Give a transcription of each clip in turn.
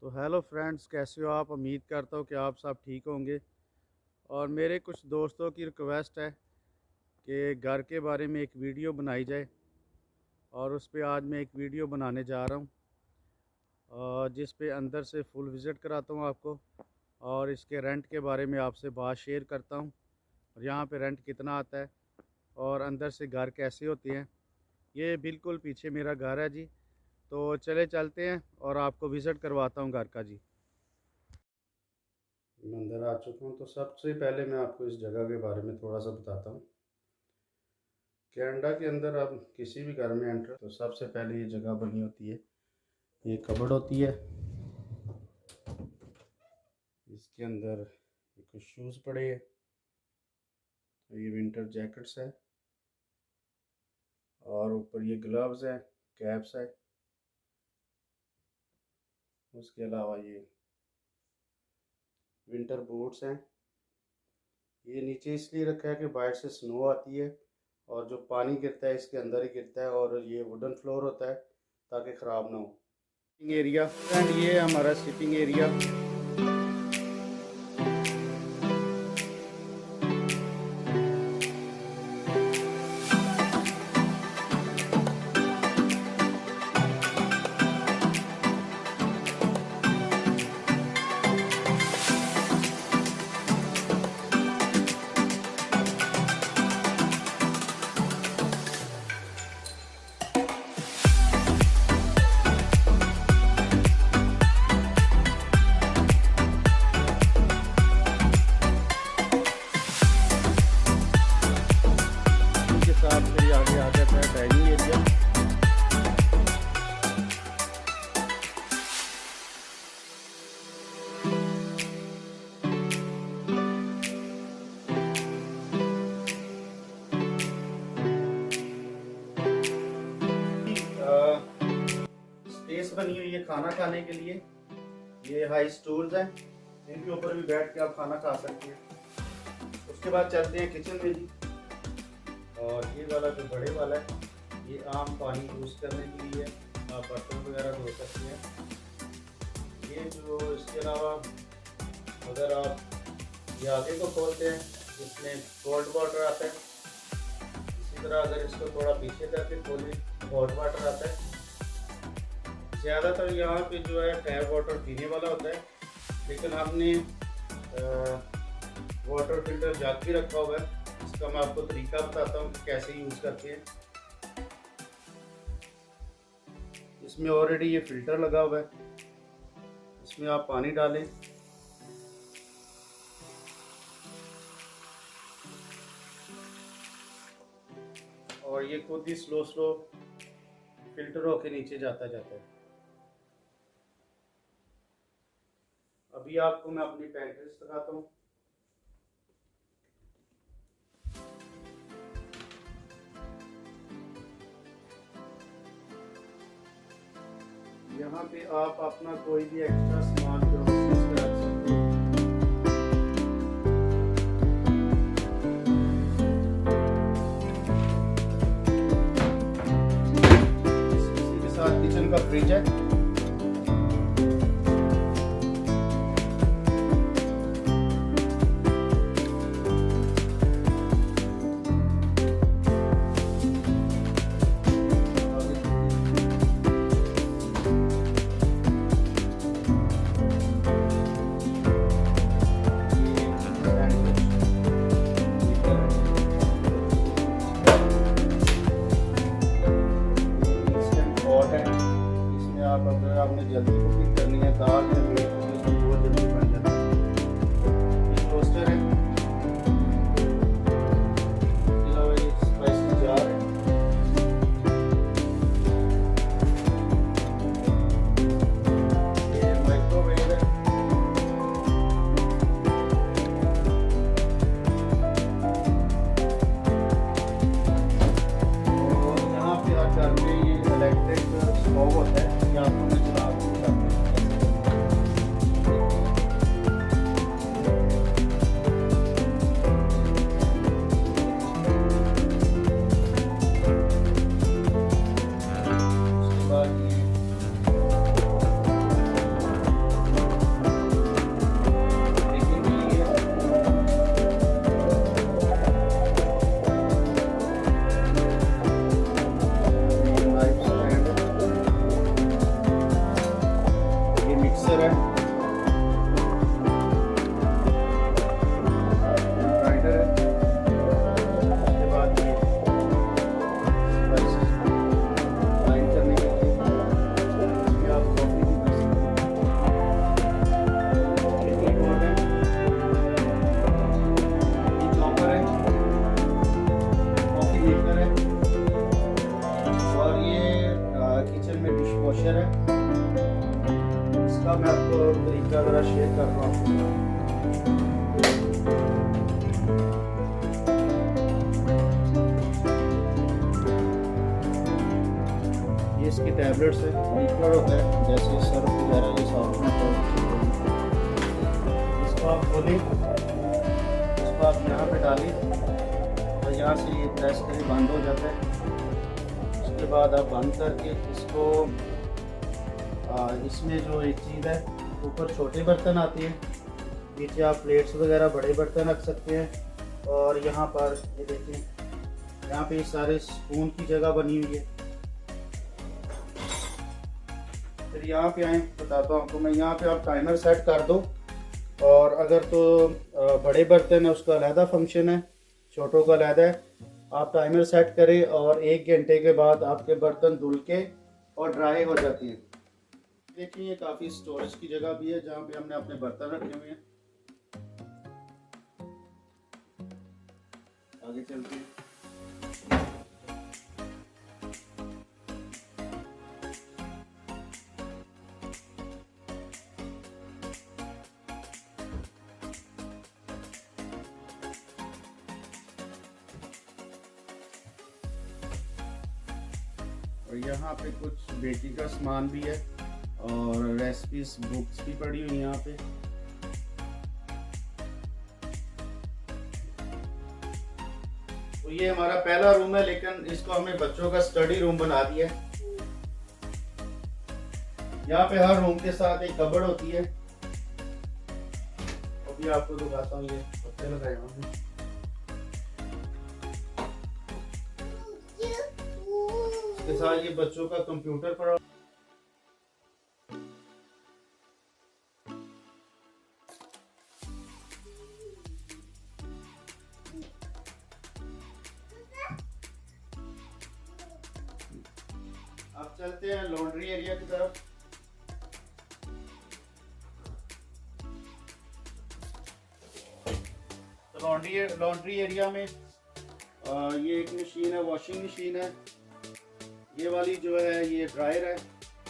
तो hello friends, कैसे हो आप? उम्मीद करता हूँ कि आप सब ठीक होंगे। और मेरे कुछ दोस्तों की रिक्वेस्ट है कि घर के बारे में एक वीडियो बनाई जाए, और उस पे आज मैं एक वीडियो बनाने जा रहा हूँ, जिस पे अंदर से फुल विज़िट कराता हूँ आपको, और इसके रेंट के बारे में आपसे बात शेयर करता हूँ, और यहाँ पे रेंट कितना आता है और अंदर से घर कैसे होते हैं। ये बिल्कुल पीछे मेरा घर है जी। तो चले चलते हैं और आपको विज़िट करवाता हूँ घर का जी। मैं अंदर आ चुका हूँ। तो सबसे पहले मैं आपको इस जगह के बारे में थोड़ा सा बताता हूँ। कनाडा के अंदर आप किसी भी घर में एंटर तो सबसे पहले ये जगह बनी होती है, ये कबर्ड होती है। इसके अंदर कुछ शूज़ पड़े हैं, ये विंटर जैकेट्स है, और ऊपर ये ग्लव्स है, कैप्स है। उसके अलावा ये विंटर बूट्स हैं। ये नीचे इसलिए रखा है कि बाहर से स्नो आती है और जो पानी गिरता है इसके अंदर ही गिरता है, और ये वुडन फ्लोर होता है ताकि ख़राब ना हो। सिटिंग एरिया, एंड ये है हमारा सिटिंग एरिया। इसके साथ फिर आगे आ जाता है डाइनिंग एरिया। स्पेस बनी हुई है खाना खाने के लिए। ये हाई स्टूल्स हैं, इनके ऊपर भी बैठ के आप खाना खा सकते हैं। उसके बाद चलते हैं किचन में जी। और ये वाला जो बड़े वाला है, ये आम पानी यूज़ करने के लिए, आप बर्तन वगैरह धो सकते हैं। ये जो इसके अलावा अगर आप ये आगे को खोलते हैं, इसमें कोल्ड वाटर आता है। इसी तरह अगर इसको थोड़ा पीछे करके खोलें, हॉट वाटर आता है। ज़्यादातर यहाँ पे जो है टैप वाटर पीने वाला होता है, लेकिन हमने वाटर फिल्टर जग भी रखा हुआ है। इसका मैं आपको तरीका बताता हूँ कि कैसे यूज़ करते हैं। इसमें ऑलरेडी ये फिल्टर लगा हुआ है, इसमें आप पानी डालें, और ये खुद ही स्लो स्लो फिल्टर होके नीचे जाता है। अभी आपको मैं अपनी पेंट्री दिखाता हूँ। यहाँ पे आप अपना कोई भी एक्स्ट्रा सामान ग्रोसरीज का रख सकते हैं। इसी के साथ किचन का फ्रिज है। आप अगर आपने जल्दी कुकिंग करनी है, दाल या मीट तो बहुत जल्दी बन जाता है। ये टोस्टर है, इसके अलावा ये स्पाइसी जार है, ये माइक्रोवेव है, और यहाँ पे हर घर में ये इलेक्ट्रिक स्टोव होता है। आपको मैं चला दूँगा। मिक्सर है, ग्राइंडर है, उसके बाद ये स्पाइसेस ग्राइंड करने के लिए इसमें आप कॉफ़ी भी कर सकते हैं। ये टी बोर्ड है, ये चॉपर है, कॉफ़ी मेकर है, और ये किचन में डिश वॉशर है। इसका मैं आपको तरीका ज़रा शेयर कर रहा हूँ। ये इसकी टैबलेट्स है, लिक्विड होता है जैसे सर्फ वगैरह, ये साबुन होता है। इसको आप खोलें, इसको आप यहाँ पे डालें और यहाँ से ये प्रेस करें, बंद हो जाता है। उसके बाद आप बंद करके इसको इसमें जो एक चीज़ है, ऊपर छोटे बर्तन आते हैं, नीचे आप प्लेट्स वगैरह बड़े बर्तन रख सकते हैं। और यहाँ पर ये देखें, यहाँ पे सारे स्पून की जगह बनी हुई है। फिर यहाँ पे आए, बताता हूँ आपको मैं। यहाँ पे आप टाइमर सेट कर दो, और अगर तो बड़े बर्तन है उसका अलहदा फंक्शन है, छोटों का अलहदा है। आप टाइमर सेट करें और 1 घंटे के बाद आपके बर्तन धुल के और ड्राई हो जाती हैं। देखिए ये काफ़ी स्टोरेज की जगह भी है जहाँ पे हमने अपने बर्तन रखे हुए हैं। आगे चलते हैं। और यहाँ पे कुछ बेटी का सामान भी है और रेसिपीज बुक्स भी पड़ी हुई यहाँ पे। तो ये हमारा पहला रूम है, लेकिन इसको हमने बच्चों का स्टडी रूम बना दिया है। यहाँ पे हर रूम के साथ एक कबर्ड होती है। अभी आपको दिखाता हूँ, ये पत्ते लगाए हमने। इसके साथ ये बच्चों का कंप्यूटर पड़ा। अब चलते हैं लॉन्ड्री एरिया की तरफ। तो लॉन्ड्री एरिया में ये एक मशीन है, वॉशिंग मशीन है। ये वाली जो है ये ड्रायर है।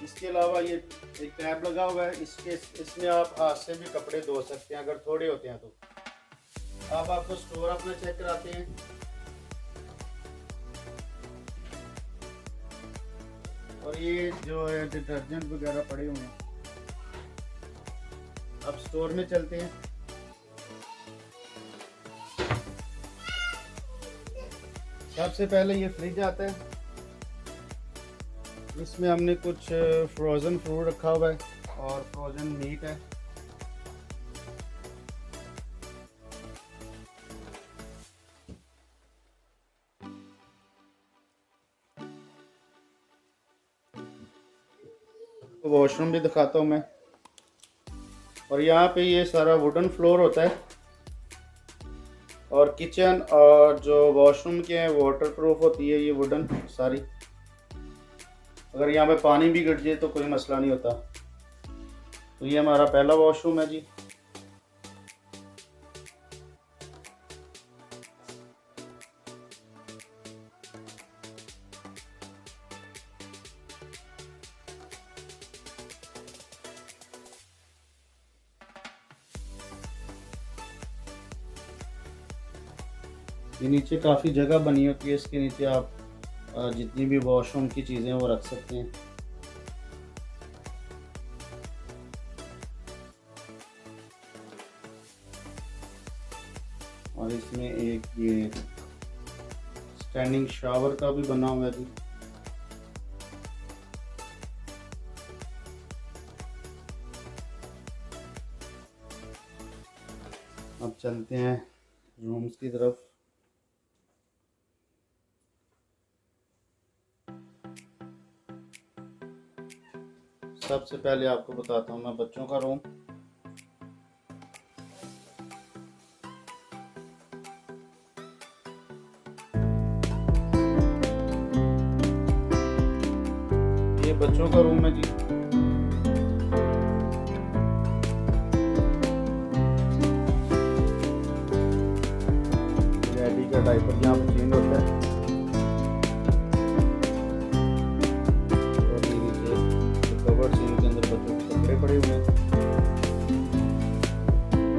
इसके अलावा ये एक टैब लगा हुआ है, इसमें आप हाथ से भी कपड़े धो सकते हैं अगर थोड़े होते हैं तो। अब आपको स्टोर अपना चेक कराते हैं। और ये जो है डिटर्जेंट वगैरह पड़े हुए हैं। अब स्टोर में चलते हैं। सबसे पहले ये फ्रिज आता है, इसमें हमने कुछ फ्रोज़न फ्रूट रखा हुआ है और फ्रोज़न मीट है। तो वॉशरूम भी दिखाता हूँ मैं। और यहाँ पे ये सारा वुडन फ्लोर होता है, और किचन और जो वॉशरूम के हैं वाटर प्रूफ होती है ये वुडन सारी। अगर यहाँ पे पानी भी गिर जाए तो कोई मसला नहीं होता। तो ये हमारा पहला वॉशरूम है जी। ये नीचे काफ़ी जगह बनी होती है, इसके नीचे आप जितनी भी वॉशरूम की चीज़ें वो रख सकते हैं। और इसमें एक ये स्टैंडिंग शावर का भी बना हुआ है जी। अब चलते हैं रूम्स की तरफ। सबसे पहले आपको बताता हूँ मैं बच्चों का रूम। ये बच्चों का रूम है जी। डैडी का डायपर यहाँ पे चेंज होता है। और ये नीचे कवर्ड सीन के अंदर बच्चों के कपड़े पड़े हुए हैं।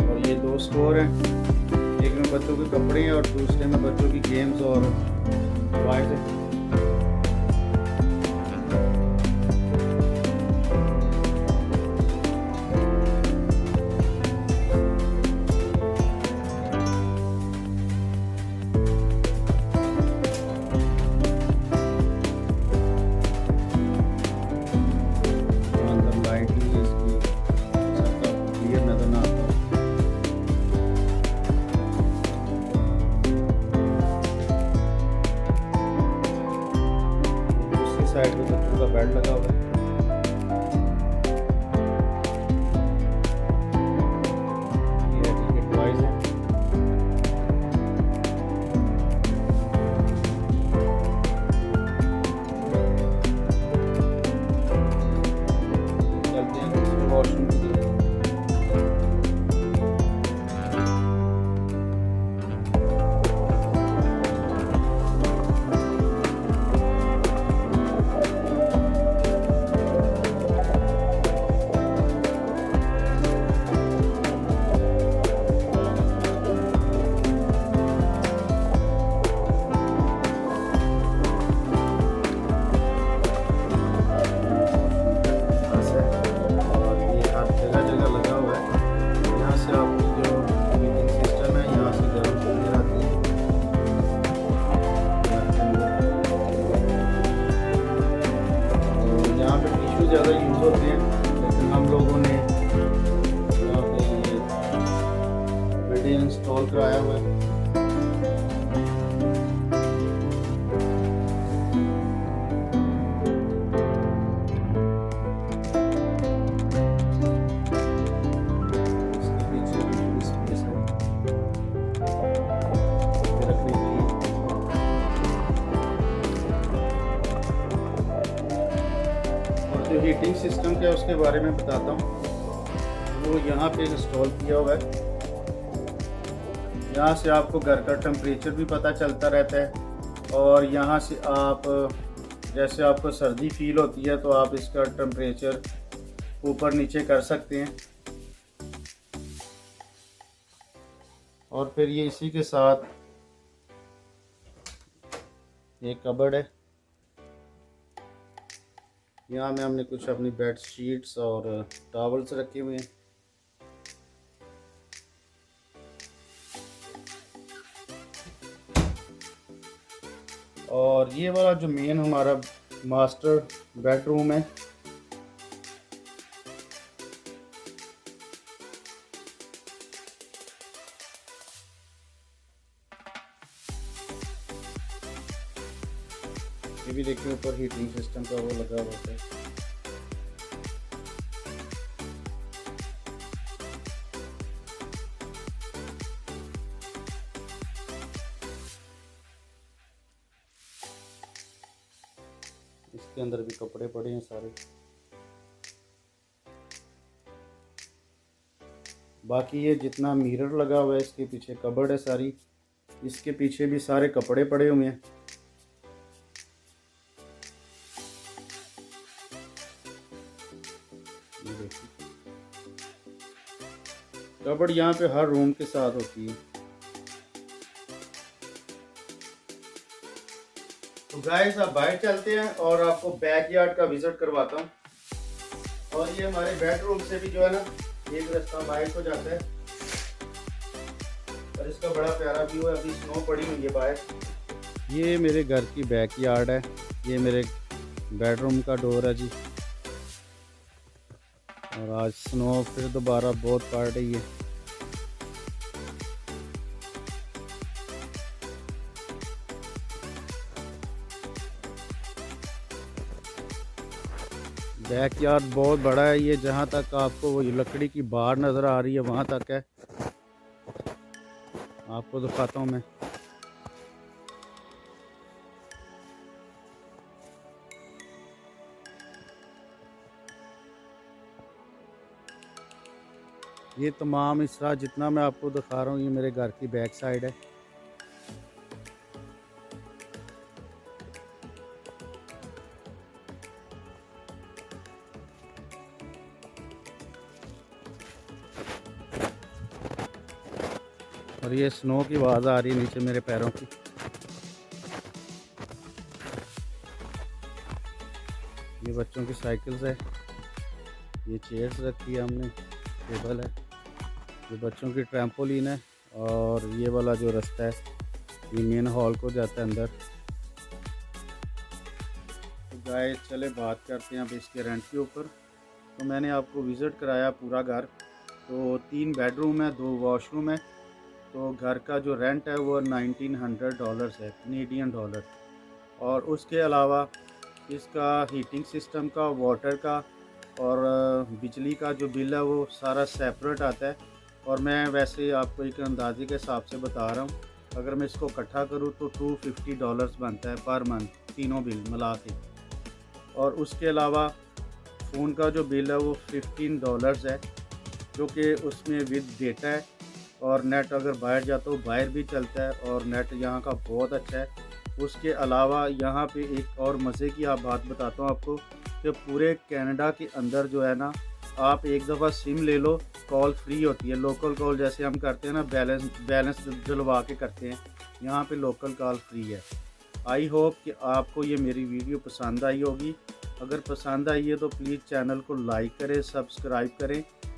और ये दो स्टोर हैं, एक में बच्चों के कपड़े हैं और दूसरे में बच्चों की गेम्स और टॉयज है। साइड पे बच्चों का बेड लगा हुआ है। ये टिकट टॉयज है। चलते हैं वॉशरूम की तरफ। ज़्यादा यूज़ होते हैं, लेकिन हम लोगों ने यहाँ पे ये वीडियो इंस्टॉल कराया हुआ है। इसके पीछे भी स्पेस है रखने के लिए। जो हीटिंग सिस्टम क्या है उसके बारे में बताता हूँ। वो यहाँ पे इंस्टॉल किया हुआ है। यहाँ से आपको घर का टेम्परेचर भी पता चलता रहता है और यहाँ से आप जैसे आपको सर्दी फील होती है तो आप इसका टेम्परेचर ऊपर नीचे कर सकते हैं। और फिर ये इसी के साथ एक कबर्ड है। यहाँ में हमने कुछ अपनी बेड शीट्स और टॉवल्स रखे हुए हैं। और ये वाला जो मेन हमारा मास्टर बेडरूम है, ये भी देखिए ऊपर हीटिंग सिस्टम का वो लगा हुआ है। इसके अंदर भी कपड़े पड़े हैं सारे। बाकी ये जितना मिरर लगा हुआ है इसके पीछे कबर्ड है सारी, इसके पीछे भी सारे कपड़े पड़े हुए हैं। ये देखिए कबर्ड यहाँ पे हर रूम के साथ होती है। तो गाइस आप बाहर चलते हैं और आपको बैकयार्ड का विजिट करवाता हूँ। और ये हमारे बेडरूम से भी जो है ना एक रास्ता बाहर को जाता है और इसका बड़ा प्यारा व्यू है। अभी स्नो पड़ी हुई है बाहर। ये मेरे घर की बैकयार्ड है। ये मेरे बेडरूम का डोर है जी। और आज स्नो फिर दोबारा बहुत पड़ रही है। बैकयार्ड बहुत बड़ा है। ये जहाँ तक आपको वो लकड़ी की बाड़ नज़र आ रही है वहाँ तक है। आपको दिखाता हूँ मैं। ये तमाम हिस्सा जितना मैं आपको दिखा रहा हूँ ये मेरे घर की बैक साइड है। और ये स्नो की आवाज़ आ रही है नीचे मेरे पैरों की। ये बच्चों की साइकिल्स है। ये चेयर्स रखी है हमने, टेबल है। ये बच्चों की ट्रैम्पोलिन है। और ये वाला जो रास्ता है ये मेन हॉल को जाता है अंदर। तो गाइस चले बात करते हैं अब इसके रेंट के ऊपर। तो मैंने आपको विज़िट कराया पूरा घर। तो 3 बेडरूम है, 2 वॉशरूम है। तो घर का जो रेंट है वो $1900 है, कैनेडियन डॉलर। और उसके अलावा इसका हीटिंग सिस्टम का, वाटर का और बिजली का जो बिल है वो सारा सेपरेट आता है। और मैं वैसे आपको एक अंदाजे के हिसाब से बता रहा हूँ, अगर मैं इसको इकट्ठा करूँ तो $250 बनता है पर मंथ, तीनों बिल मिला के। और उसके अलावा फ़ोन का जो बिल है वो $15 है, जो कि उसमें विद डेटा है। और नेट अगर बाहर जाता हो बाहर भी चलता है और नेट यहाँ का बहुत अच्छा है। उसके अलावा यहाँ पे एक और मज़े की आप बात बताता हूँ आपको कि पूरे कनाडा के अंदर जो है ना, आप एक दफ़ा सिम ले लो, कॉल फ्री होती है। लोकल कॉल जैसे हम करते हैं ना, बैलेंस डलवा के करते हैं, यहाँ पे लोकल कॉल फ्री है। आई होप कि आपको ये मेरी वीडियो पसंद आई होगी। अगर पसंद आई है तो प्लीज़ चैनल को लाइक करें, सब्सक्राइब करें